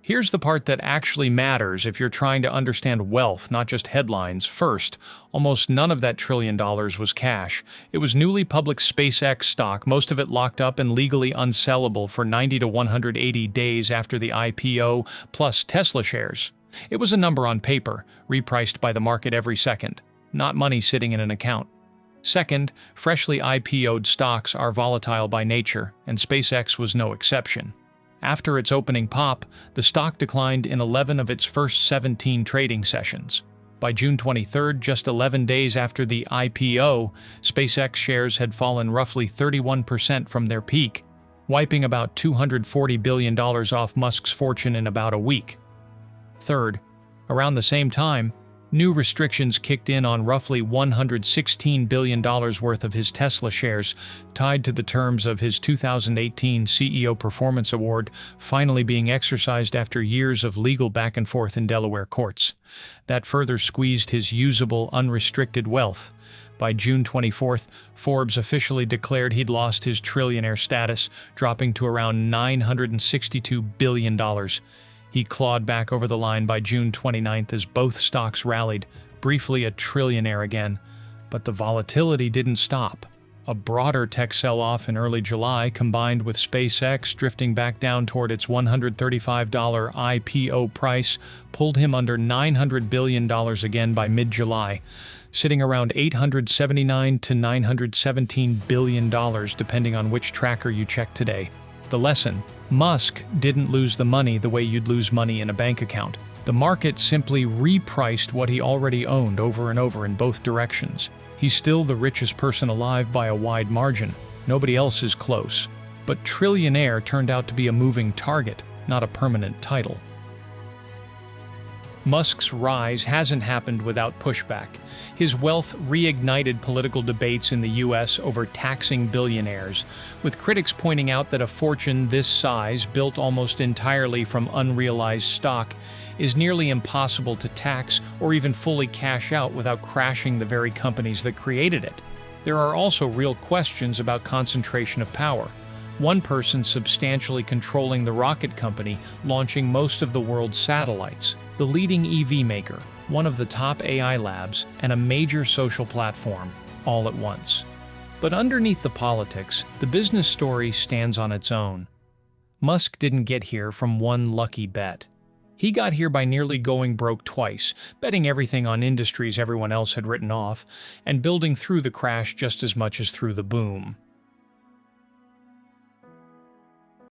Here's the part that actually matters if you're trying to understand wealth, not just headlines. First, almost none of that $1 trillion was cash. It was newly public SpaceX stock, most of it locked up and legally unsellable for 90 to 180 days after the IPO, plus Tesla shares. It was a number on paper, repriced by the market every second, not money sitting in an account. Second, freshly IPO'd stocks are volatile by nature, and SpaceX was no exception. After its opening pop, the stock declined in 11 of its first 17 trading sessions. By June 23, just 11 days after the IPO, SpaceX shares had fallen roughly 31% from their peak, wiping about $240 billion off Musk's fortune in about a week. Third, around the same time, new restrictions kicked in on roughly $116 billion worth of his Tesla shares, tied to the terms of his 2018 CEO Performance Award finally being exercised after years of legal back and forth in Delaware courts. That further squeezed his usable, unrestricted wealth. By June 24th, Forbes officially declared he'd lost his trillionaire status, dropping to around $962 billion. He clawed back over the line by June 29th as both stocks rallied, briefly a trillionaire again. But the volatility didn't stop. A broader tech sell-off in early July, combined with SpaceX drifting back down toward its $135 IPO price, pulled him under $900 billion again by mid-July, sitting around $879 to $917 billion depending on which tracker you check today. The lesson: Musk didn't lose the money the way you'd lose money in a bank account. The market simply repriced what he already owned over and over in both directions. He's still the richest person alive by a wide margin. Nobody else is close. But trillionaire turned out to be a moving target, not a permanent title. Musk's rise hasn't happened without pushback. His wealth reignited political debates in the U.S. over taxing billionaires, with critics pointing out that a fortune this size, built almost entirely from unrealized stock, is nearly impossible to tax or even fully cash out without crashing the very companies that created it. There are also real questions about concentration of power. One person substantially controlling the rocket company launching most of the world's satellites, the leading EV maker, one of the top AI labs, and a major social platform, all at once. But underneath the politics, the business story stands on its own. Musk didn't get here from one lucky bet. He got here by nearly going broke twice, betting everything on industries everyone else had written off, and building through the crash just as much as through the boom.